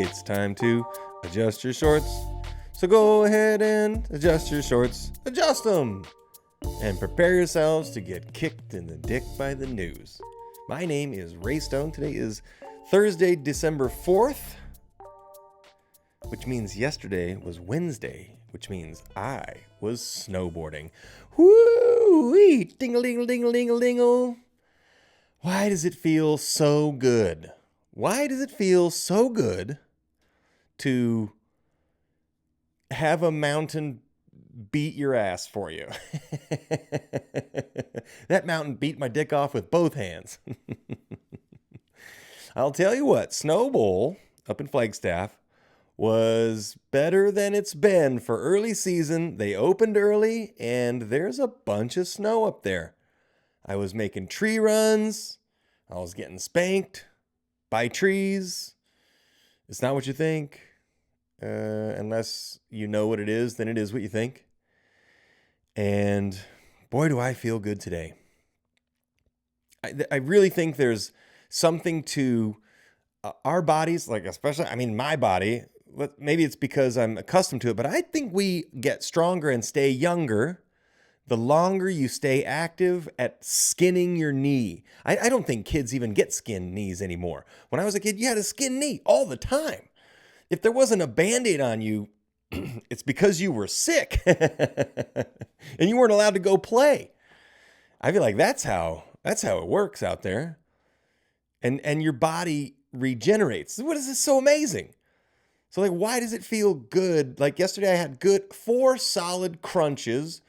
It's time to adjust your shorts. So go ahead and adjust your shorts. Adjust them! And prepare yourselves to get kicked in the dick by the news. My name is Ray Stone. Today is Thursday, December 4th, which means yesterday was Wednesday, which means I was snowboarding. Woo-wee! Ding-a-ling-a-ling-a-ling-a-ling-a. Why does it feel so good? Why does it feel so good to have a mountain beat your ass for you? That mountain beat my dick off with both hands. I'll tell you what, Snow Bowl up in Flagstaff was better than it's been for early season. They opened early and there's a bunch of snow up there. I was making tree runs. I was getting spanked by trees. It's not what you think. Unless you know what it is, then it is what you think. And boy, do I feel good today. I really think there's something to our bodies, like especially, my body. Maybe it's because I'm accustomed to it, but I think we get stronger and stay younger the longer you stay active at skinning your knee. I don't think kids even get skinned knees anymore. When I was a kid, you had a skinned knee all the time. If there wasn't a Band-Aid on you, it's because you were sick and you weren't allowed to go play. I feel like that's how it works out there. And your body regenerates. What is this so amazing? So why does it feel good? Like yesterday I had 4 solid crunches.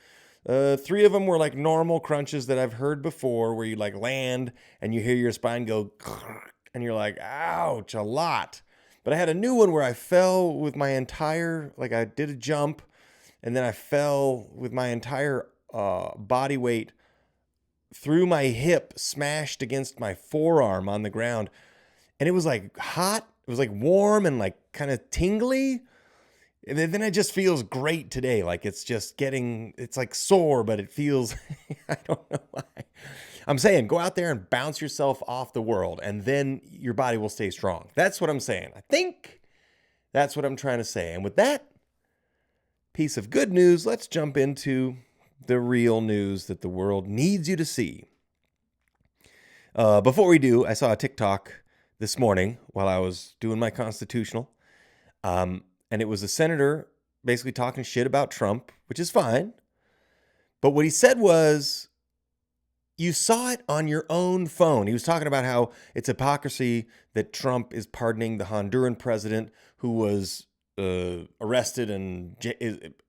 3 of them were like normal crunches that I've heard before, where you land and you hear your spine go and you're like, ouch, a lot. But I had a new one where I fell with my entire, I did a jump and then I fell with my entire body weight through my hip, smashed against my forearm on the ground. And it was hot. It was warm and kind of tingly. And then it just feels great today. It's sore, but it feels, I don't know why. I'm saying go out there and bounce yourself off the world and then your body will stay strong. That's what I'm saying. I think that's what I'm trying to say. And with that piece of good news, let's jump into the real news that the world needs you to see. Before we do, I saw a TikTok this morning while I was doing my constitutional. And it was a senator basically talking shit about Trump, which is fine. But what he said was, you saw it on your own phone. He was talking about how it's hypocrisy that Trump is pardoning the Honduran president who was arrested and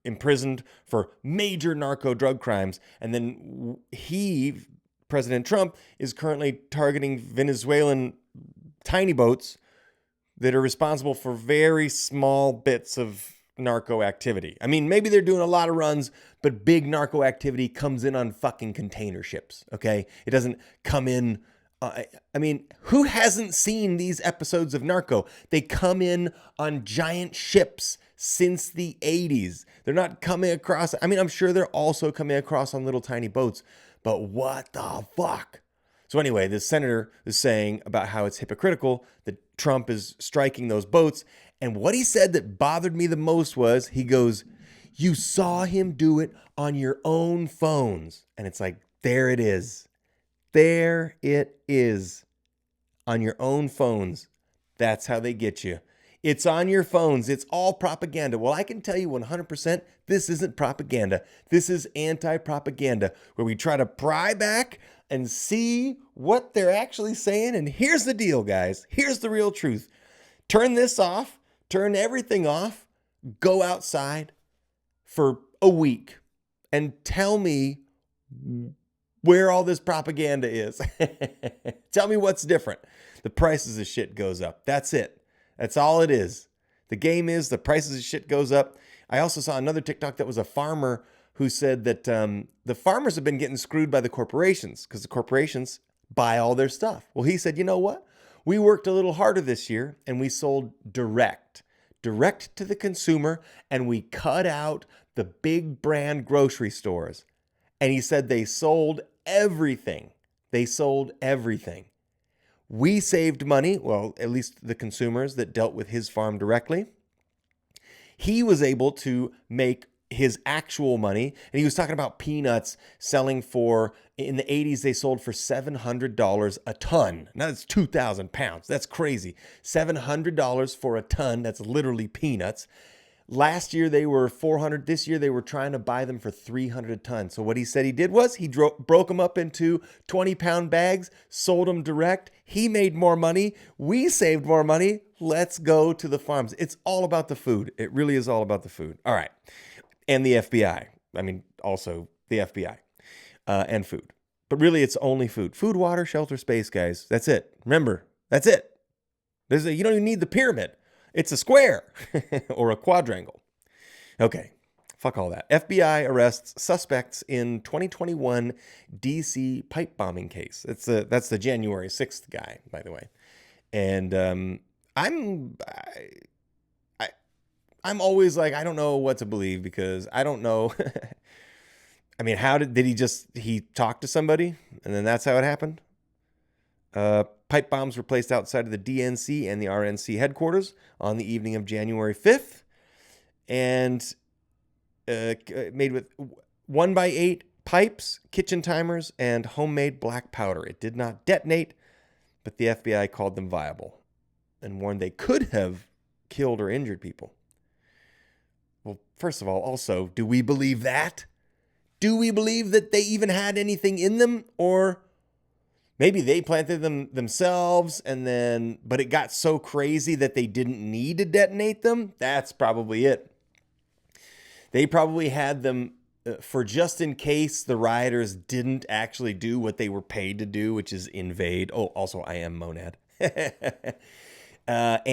imprisoned for major narco drug crimes. And then President Trump, is currently targeting Venezuelan tiny boats that are responsible for very small bits of narco activity. Maybe they're doing a lot of runs, but big narco activity comes in on fucking container ships, okay? It doesn't come in. Who hasn't seen these episodes of Narco? They come in on giant ships since the 80s. They're not coming across. I'm sure they're also coming across on little tiny boats, but what the fuck? So anyway, this senator is saying about how it's hypocritical that Trump is striking those boats. And what he said that bothered me the most was, he goes, you saw him do it on your own phones. And it's there it is. There it is. On your own phones. That's how they get you. It's on your phones. It's all propaganda. Well, I can tell you 100% this isn't propaganda. This is anti-propaganda, where we try to pry back and see what they're actually saying. And here's the deal, guys. Here's the real truth. Turn this off. Turn everything off. Go outside for a week and tell me where all this propaganda is. Tell me what's different. The prices of shit goes up. That's it. That's all it is. The game is the prices of shit goes up. I also saw another TikTok that was a farmer who said that the farmers have been getting screwed by the corporations because the corporations buy all their stuff. Well, he said, you know what? We worked a little harder this year and we sold direct to the consumer, and we cut out the big brand grocery stores. And he said they sold everything. We saved money, well, at least the consumers that dealt with his farm directly. He was able to make his actual money, and he was talking about peanuts selling for, in the 80s, they sold for $700 a ton. Now that's 2,000 pounds. That's crazy. $700 for a ton. That's literally peanuts. Last year they were 400. This year they were trying to buy them for 300 a ton. So what he said he did was he broke them up into 20-pound bags, sold them direct. He made more money. We saved more money. Let's go to the farms. It's all about the food. It really is all about the food. All right. And the FBI. I mean, also the FBI and food. But really, it's only food. Food, water, shelter, space, guys. That's it. Remember, that's it. You don't even need the pyramid. It's a square or a quadrangle. Okay, fuck all that. FBI arrests suspects in 2021 DC pipe bombing case. That's the January 6th guy, by the way. And I'm always like, I don't know what to believe because I don't know. I mean, how did he talk to somebody and then that's how it happened? Pipe bombs were placed outside of the DNC and the RNC headquarters on the evening of January 5th and made with 1x8 pipes, kitchen timers, and homemade black powder. It did not detonate, but the FBI called them viable and warned they could have killed or injured people. Well, first of all, also, do we believe that? Do we believe that they even had anything in them? Or maybe they planted them themselves but it got so crazy that they didn't need to detonate them? That's probably it. They probably had them for just in case the rioters didn't actually do what they were paid to do, which is invade. Oh, also, I am monad. But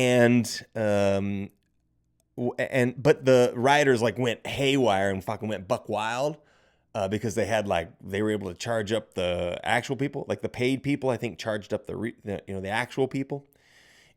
the rioters went haywire and fucking went buck wild because they were able to charge up the actual people, like the paid people. I think charged up the actual people,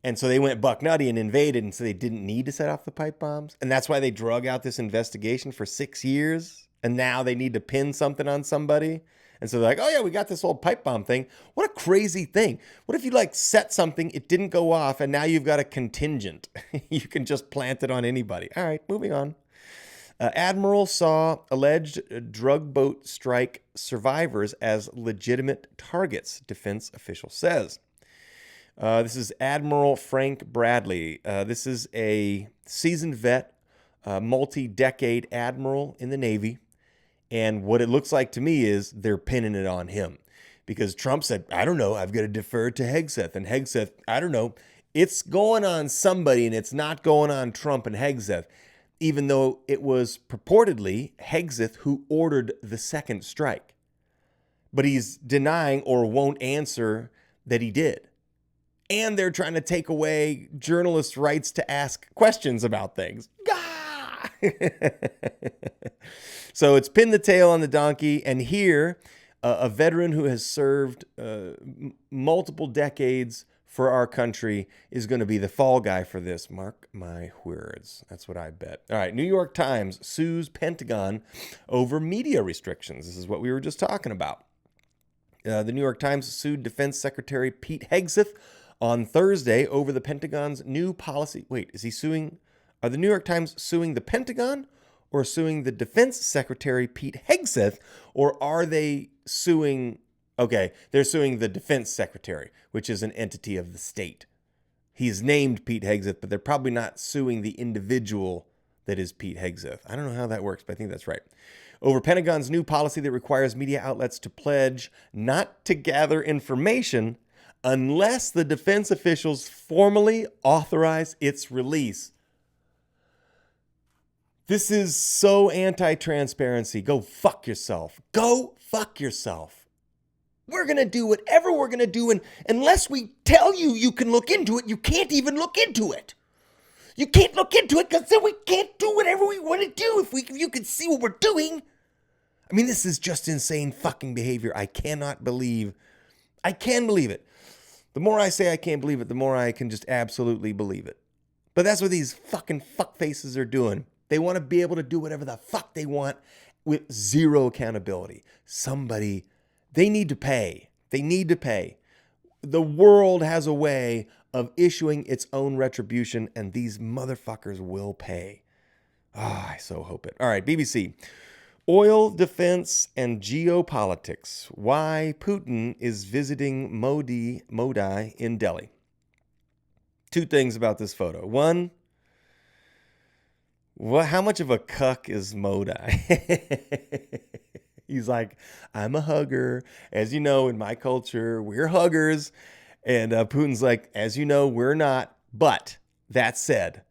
and so they went buck nutty and invaded, and so they didn't need to set off the pipe bombs, and that's why they drug out this investigation for 6 years, and now they need to pin something on somebody. And so they're like, oh yeah, we got this old pipe bomb thing. What a crazy thing. What if you set something, it didn't go off, and now you've got a contingent. You can just plant it on anybody. All right, moving on. Admiral saw alleged drug boat strike survivors as legitimate targets, defense official says. This is Admiral Frank Bradley. This is a seasoned vet, multi-decade admiral in the Navy. And what it looks like to me is they're pinning it on him because Trump said, I don't know, I've got to defer to Hegseth. And Hegseth, I don't know, it's going on somebody and it's not going on Trump and Hegseth, even though it was purportedly Hegseth who ordered the second strike. But he's denying or won't answer that he did. And they're trying to take away journalists' rights to ask questions about things. So it's pin the tail on the donkey. And here, a veteran who has served multiple decades for our country is going to be the fall guy for this. Mark my words. That's what I bet. All right. New York Times sues Pentagon over media restrictions. This is what we were just talking about. The New York Times sued Defense Secretary Pete Hegseth on Thursday over the Pentagon's new policy. Wait, is he suing? Are the New York Times suing the Pentagon or suing the Defense Secretary Pete Hegseth? Or are they suing? Okay, they're suing the Defense Secretary, which is an entity of the state. He's named Pete Hegseth, but they're probably not suing the individual that is Pete Hegseth. I don't know how that works, but I think that's right. Over Pentagon's new policy that requires media outlets to pledge not to gather information unless the defense officials formally authorize its release. This is so anti-transparency. Go fuck yourself. Go fuck yourself. We're going to do whatever we're going to do, and unless we tell you you can look into it, you can't even look into it. You can't look into it because then we can't do whatever we want to do if you can see what we're doing. I mean, this is just insane fucking behavior. I can believe it. The more I say I can't believe it, the more I can just absolutely believe it. But that's what these fucking fuckfaces are doing. They want to be able to do whatever the fuck they want with zero accountability. They need to pay. They need to pay. The world has a way of issuing its own retribution, and these motherfuckers will pay. I so hope it. All right, BBC. Oil, defense, and geopolitics. Why Putin is visiting Modi in Delhi. Two things about this photo. One, how much of a cuck is Modi? He's like, I'm a hugger. As you know, in my culture, we're huggers. And Putin's like, as you know, we're not. But that said,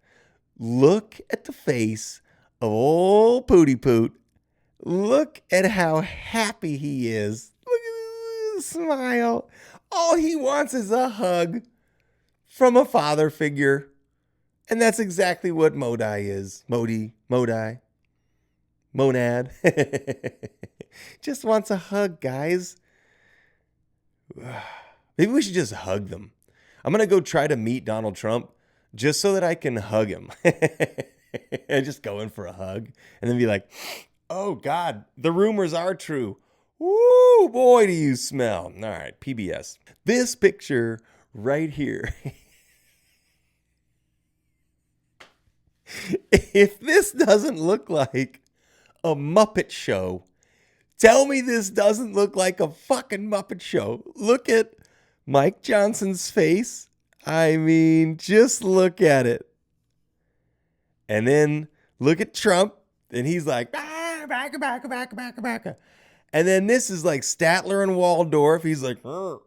look at the face of old Pooty Poot. Look at how happy he is. Look at his smile. All he wants is a hug from a father figure. And that's exactly what Modi is. Modi, monad. Just wants a hug, guys. Maybe we should just hug them. I'm going to go try to meet Donald Trump just so that I can hug him. Just go in for a hug and then be like, oh, God, the rumors are true. Woo, boy, do you smell. All right, PBS. This picture right here. If this doesn't look like a Muppet show, tell me this doesn't look like a fucking Muppet show. Look at Mike Johnson's face. I mean, just look at it. And then look at Trump, and he's like, back. And then this is like Statler and Waldorf. He's like, what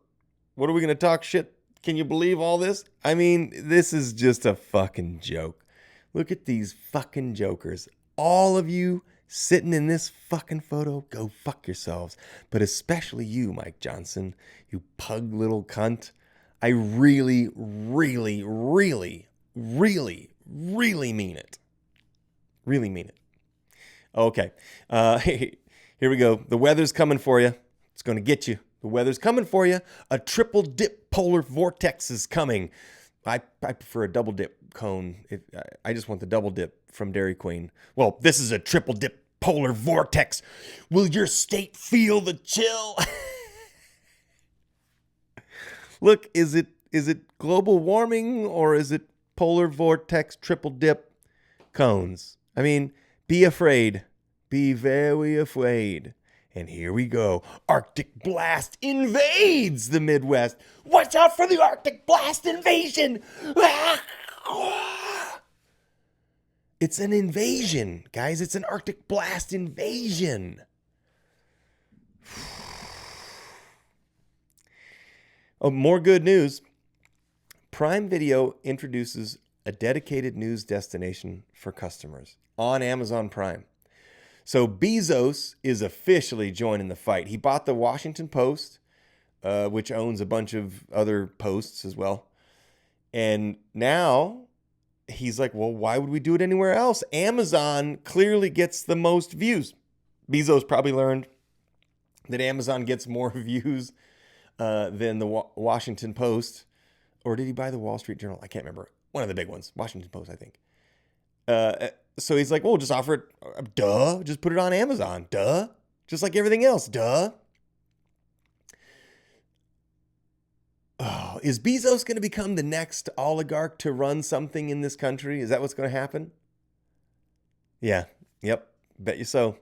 are we going to talk shit? Can you believe all this? I mean, this is just a fucking joke. Look at these fucking jokers. All of you sitting in this fucking photo, go fuck yourselves. But especially you, Mike Johnson, you pug little cunt. I really, really, really, really, really mean it. Really mean it. Okay. Here we go. The weather's coming for you. It's going to get you. The weather's coming for you. A triple dip polar vortex is coming. I prefer a double dip cone. I just want the double dip from Dairy Queen. Well, this is a triple dip polar vortex. Will your state feel the chill? Look, is it global warming or is it polar vortex triple dip cones? I mean, be afraid. Be very afraid. And here we go. Arctic blast invades the Midwest. Watch out for the Arctic blast invasion. It's an invasion, guys. It's an Arctic blast invasion. Oh, more good news. Prime Video introduces a dedicated news destination for customers on Amazon Prime. So Bezos is officially joining the fight. He bought the Washington Post, which owns a bunch of other posts as well. And now he's like, well, why would we do it anywhere else? Amazon clearly gets the most views. Bezos probably learned that Amazon gets more views than the Washington Post. Or did he buy the Wall Street Journal? I can't remember. One of the big ones. Washington Post, I think. So he's like, well, just offer it. Duh. Just put it on Amazon. Duh. Just like everything else. Duh. Oh, is Bezos going to become the next oligarch to run something in this country? Is that what's going to happen? Yeah. Yep. Bet you so.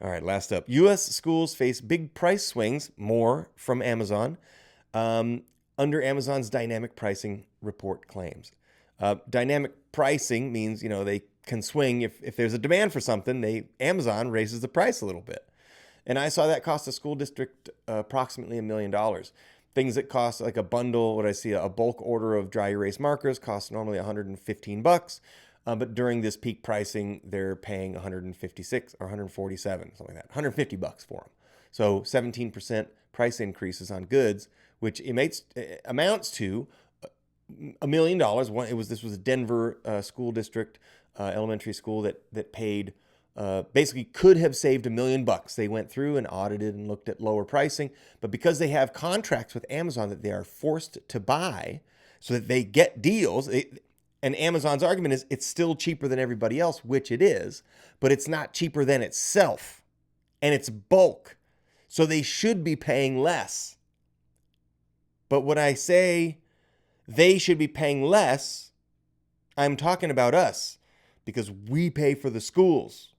All right. Last up. U.S. schools face big price swings, more from Amazon, under Amazon's dynamic pricing report claims. Dynamic pricing means, they can swing. If there's a demand for something, Amazon raises the price a little bit. And I saw that cost a school district approximately $1 million. Things that cost like a bundle, a bulk order of dry erase markers costs normally $115. But during this peak pricing, they're paying $156 or $147, something like that, $150 for them. So 17% price increases on goods, which amounts to $1 million. This was a Denver school district, elementary school that paid, basically could have saved $1 million. They went through and audited and looked at lower pricing, but because they have contracts with Amazon that they are forced to buy so that they get deals. And Amazon's argument is it's still cheaper than everybody else, which it is, but it's not cheaper than itself, and it's bulk. So they should be paying less. But when I say they should be paying less, I'm talking about us because we pay for the schools.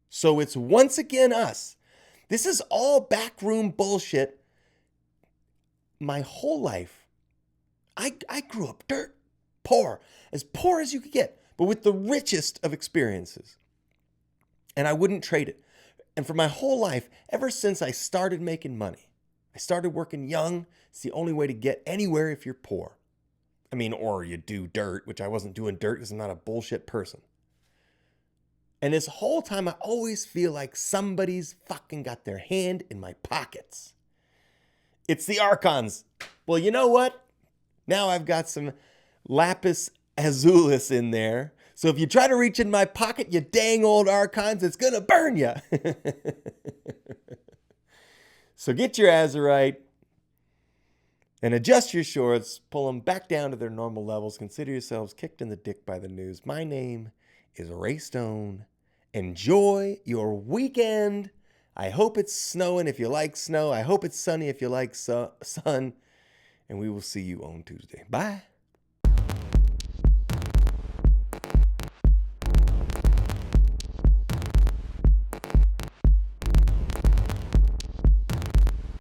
So it's once again us. This is all backroom bullshit. My whole life, I grew up dirt poor as you could get, but with the richest of experiences. And I wouldn't trade it. And for my whole life, ever since I started making money, I started working young. It's the only way to get anywhere if you're poor. I mean, or you do dirt, which I wasn't doing dirt because I'm not a bullshit person. And this whole time, I always feel like somebody's fucking got their hand in my pockets. It's the Archons. Well, you know what? Now I've got some lapis azulis in there. So if you try to reach in my pocket, you dang old Archons, it's going to burn you. So get your azurite and adjust your shorts. Pull them back down to their normal levels. Consider yourselves kicked in the dick by the news. My name is Ray Stone. Enjoy your weekend. I hope it's snowing if you like snow. I hope it's sunny if you like sun. And we will see you on Tuesday. Bye.